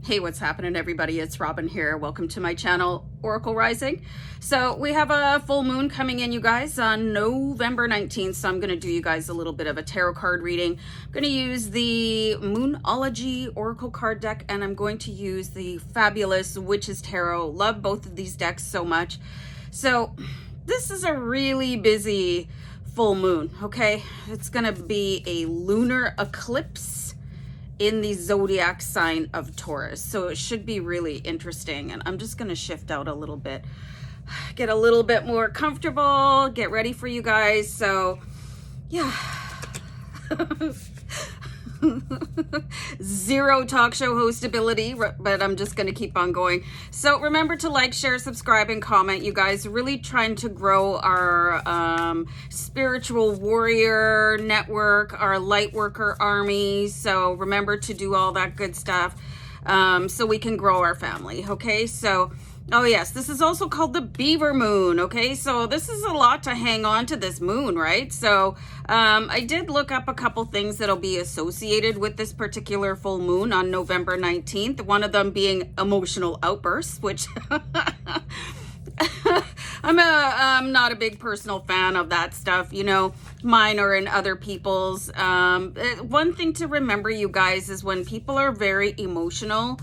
Hey, what's happening, everybody? It's Robin here. Welcome to my channel, Oracle Rising. So we have a full moon coming in, you guys, on November 19th. So I'm going to do you guys a little bit of a tarot card reading. I'm going to use the Moonology Oracle card deck, and I'm going to use the fabulous Witch's Tarot. Love both of these decks so much. So this is a really busy full moon, okay? It's going to be a lunar eclipse in the Zodiac sign of Taurus. So it should be really interesting. And I'm just going to shift out a little bit, get a little bit more comfortable, get ready for you guys. So yeah. Zero talk show host ability, but I'm just going to keep on going. So remember to like, share, subscribe, and comment. You guys, really trying to grow our spiritual warrior network, our Lightworker army. So remember to do all that good stuff so we can grow our family. Okay, so oh yes, this is also called the beaver moon. Okay, so this is a lot to hang on to this moon, right? So I did look up a couple things that'll be associated with this particular full moon on November 19th. One of them being emotional outbursts, which I'm not a big personal fan of that stuff, you know, mine or in other people's. One thing to remember, you guys, is when people are very emotional,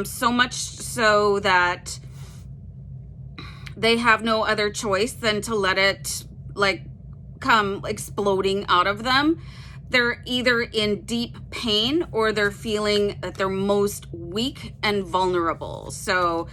so much so that they have no other choice than to let it like come exploding out of them. They're either in deep pain or they're feeling that they're most weak and vulnerable. So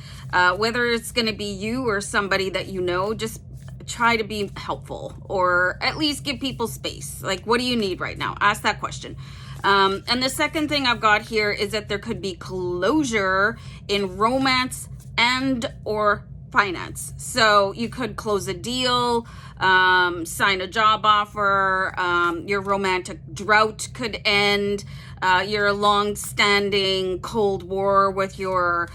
whether it's going to be you or somebody that you know, just try to be helpful or at least give people space. Like, what do you need right now? Ask that question. And the second thing I've got here is that there could be closure in romance and or finance. So you could close a deal, sign a job offer, your romantic drought could end, your long-standing Cold War with your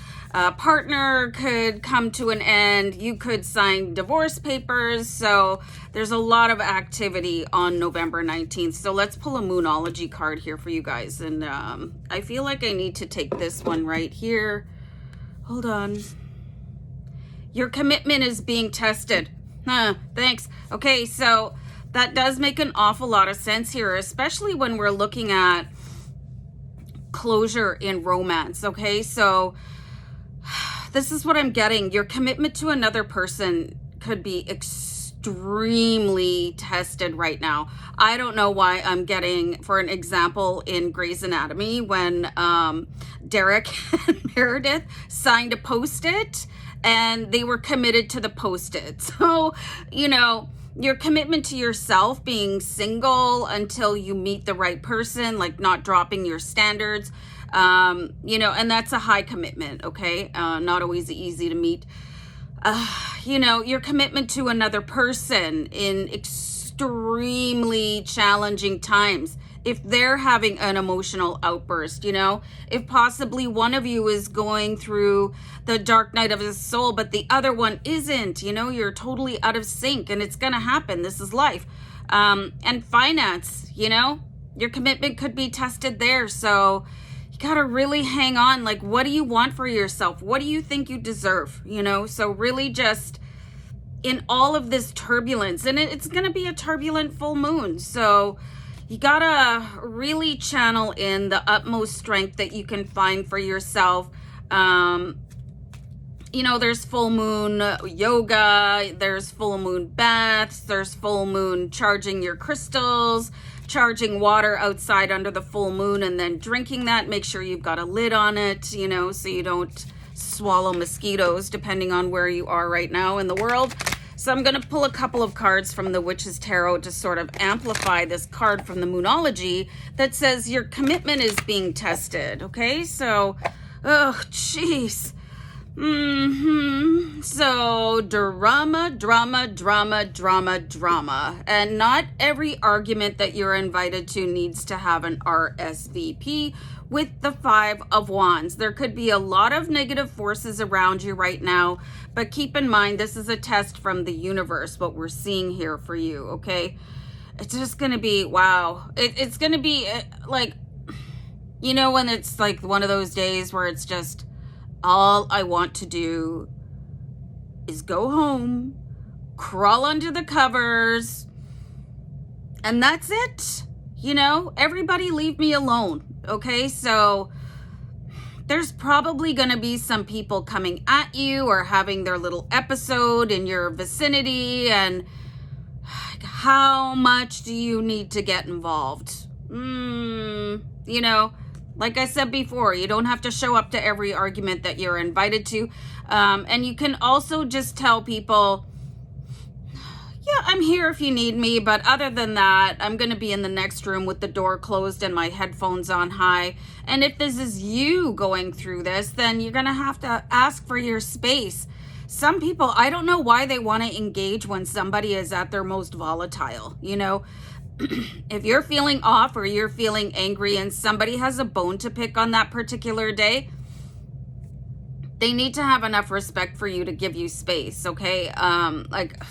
partner could come to an end, you could sign divorce papers. So there's a lot of activity on November 19th. So let's pull a Moonology card here for you guys. And I feel like I need to take this one right here. Hold on. Your commitment is being tested. Thanks. Okay, so that does make an awful lot of sense here, especially when we're looking at closure in romance. Okay, so this is what I'm getting. Your commitment to another person could be extremely tested right now. I don't know why I'm getting, for an example, in Grey's Anatomy, when Derek and Meredith signed a post-it, and they were committed to the post-it. So, you know, your commitment to yourself, being single until you meet the right person, like not dropping your standards, you know, and that's a high commitment, okay? Not always easy to meet. You know, your commitment to another person in extremely challenging times. If they're having an emotional outburst, you know, if possibly one of you is going through the dark night of his soul, but the other one isn't, you know, you're totally out of sync, and it's going to happen. This is life. And finance, you know, your commitment could be tested there. So you got to really hang on. Like, what do you want for yourself? What do you think you deserve? You know, so really just in all of this turbulence, and it's going to be a turbulent full moon. So you gotta really channel in the utmost strength that you can find for yourself. You know, there's full moon yoga, there's full moon baths, there's full moon charging your crystals, charging water outside under the full moon and then drinking that. Make sure you've got a lid on it, you know, so you don't swallow mosquitoes, depending on where you are right now in the world. So I'm going to pull a couple of cards from the Witch's Tarot to sort of amplify this card from the Moonology that says your commitment is being tested. Okay, so, oh, jeez. So drama, drama, drama, drama, drama. And not every argument that you're invited to needs to have an RSVP with the Five of Wands. There could be a lot of negative forces around you right now, but keep in mind, this is a test from the universe, what we're seeing here for you, okay? It's just going to be, wow. It's going to be like, You know, when it's like one of those days where it's just all I want to do is go home, crawl under the covers, and that's it. You know, everybody leave me alone. Okay, so there's probably going to be some people coming at you or having their little episode in your vicinity. And how much do you need to get involved? You know, like I said before, you don't have to show up to every argument that you're invited to. And you can also just tell people, yeah, I'm here if you need me, but other than that, I'm going to be in the next room with the door closed and my headphones on high. And if this is you going through this, then you're going to have to ask for your space. Some people, I don't know why they want to engage when somebody is at their most volatile. You know, if you're feeling off or you're feeling angry and somebody has a bone to pick on that particular day, they need to have enough respect for you to give you space, okay? Like,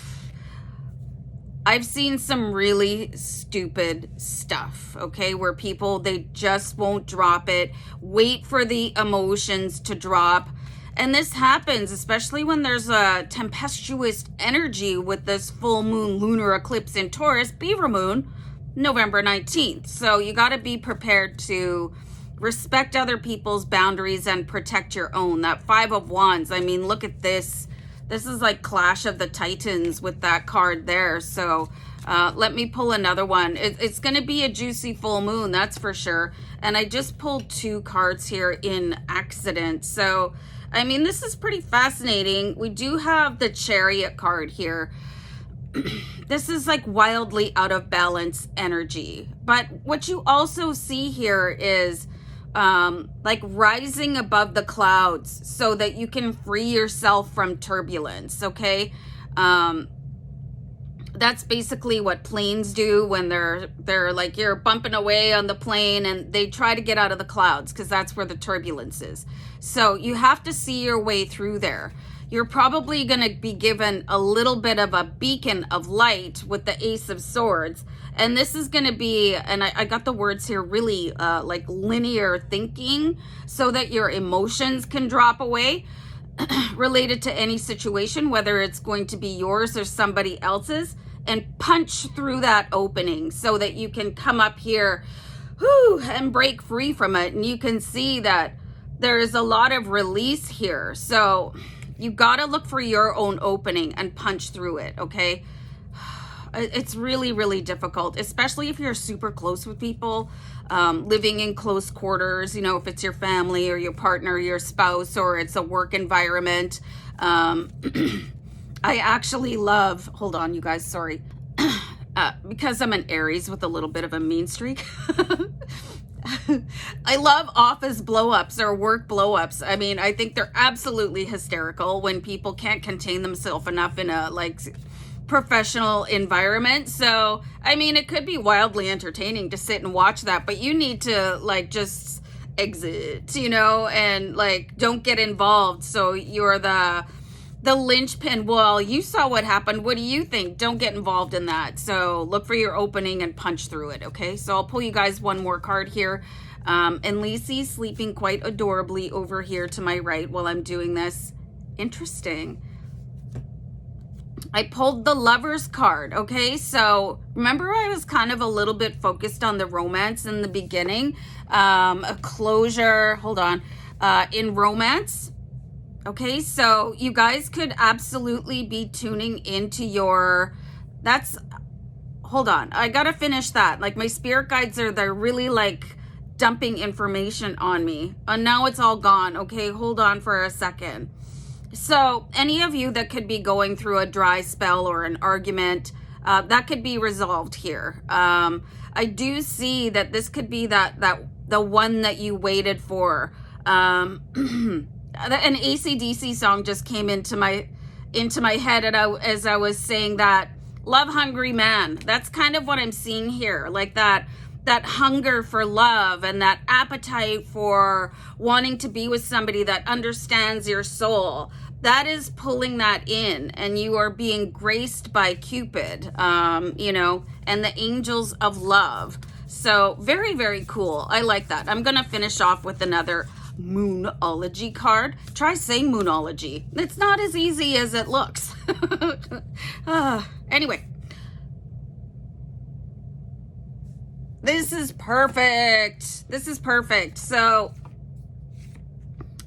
I've seen some really stupid stuff, okay, where people, they just won't drop it, wait for the emotions to drop. And this happens, especially when there's a tempestuous energy with this full moon lunar eclipse in Taurus, Beaver moon, November 19th. So you got to be prepared to respect other people's boundaries and protect your own. That Five of Wands, I mean, look at this. This is like Clash of the Titans with that card there. So let me pull another one. It's going to be a juicy full moon, that's for sure. And I just pulled 2 cards here in accident. So, I mean, this is pretty fascinating. We do have the Chariot card here. This is like wildly out of balance energy. But what you also see here is like rising above the clouds so that you can free yourself from turbulence, okay? That's basically what planes do when they're like, you're bumping away on the plane and they try to get out of the clouds because that's where the turbulence is. So you have to see your way through there. You're probably going to be given a little bit of a beacon of light with the Ace of Swords. And this is going to be, and I got the words here, really like linear thinking so that your emotions can drop away related to any situation, whether it's going to be yours or somebody else's, and punch through that opening so that you can come up here and break free from it. And you can see that there is a lot of release here. So you got to look for your own opening and punch through it, okay? It's really, really difficult, especially if you're super close with people, living in close quarters, you know, if it's your family or your partner, or your spouse, or it's a work environment. I actually love, hold on, you guys, sorry. Because I'm an Aries with a little bit of a mean streak. I love office blow-ups or work blow-ups. I mean, I think they're absolutely hysterical when people can't contain themselves enough in a like professional environment. So, I mean, it could be wildly entertaining to sit and watch that, but you need to like just exit, you know, and like don't get involved. So you're the linchpin. Well, you saw what happened. What do you think? Don't get involved in that. So look for your opening and punch through it. Okay. So I'll pull you guys one more card here. And Lacey's sleeping quite adorably over here to my right while I'm doing this. Interesting. I pulled the Lovers card. Okay. So remember I was kind of a little bit focused on the romance in the beginning, a closure, hold on, in romance. Okay, so you guys could absolutely be tuning into your, hold on, I gotta finish that. Like my spirit guides they're really like dumping information on me. And now it's all gone. Okay, hold on for a second. So any of you that could be going through a dry spell or an argument, that could be resolved here. I do see that this could be the one that you waited for. An AC/DC song just came into my head, and as I was saying that, love hungry man. That's kind of what I'm seeing here, like that hunger for love and that appetite for wanting to be with somebody that understands your soul. That is pulling that in, and you are being graced by Cupid, you know, and the angels of love. So very, very cool. I like that. I'm going to finish off with another Moonology card. Try saying Moonology. It's not as easy as it looks. Anyway. This is perfect. This is perfect. So,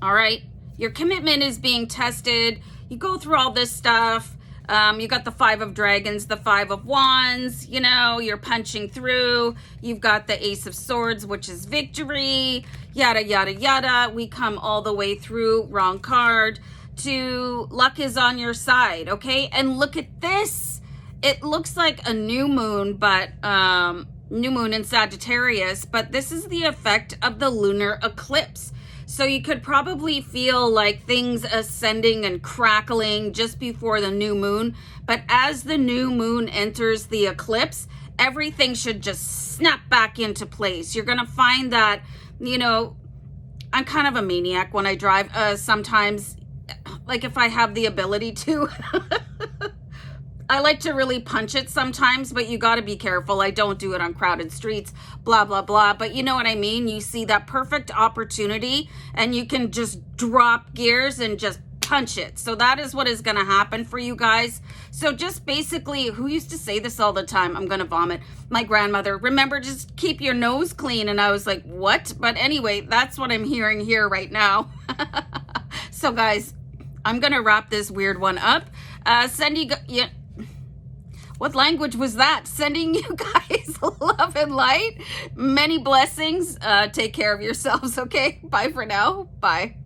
all right. Your commitment is being tested. You go through all this stuff. You got the 5 of Dragons, the 5 of Wands, you know, you're punching through. You've got the Ace of Swords, which is victory, yada, yada, yada. We come all the way through, wrong card, to luck is on your side, okay? And look at this. It looks like a new moon, but new moon in Sagittarius, but this is the effect of the lunar eclipse. So you could probably feel like things ascending and crackling just before the new moon. But as the new moon enters the eclipse, everything should just snap back into place. You're going to find that, you know, I'm kind of a maniac when I drive. Sometimes, like if I have the ability to, I like to really punch it sometimes, but you got to be careful. I don't do it on crowded streets, blah, blah, blah. But you know what I mean? You see that perfect opportunity and you can just drop gears and just punch it. So that is what is going to happen for you guys. So just basically, who used to say this all the time? I'm going to vomit. My grandmother, remember, just keep your nose clean. And I was like, what? But anyway, that's what I'm hearing here right now. So guys, I'm going to wrap this weird one up. What language was that? Sending you guys love and light. Many blessings. Take care of yourselves, okay? Bye for now. Bye.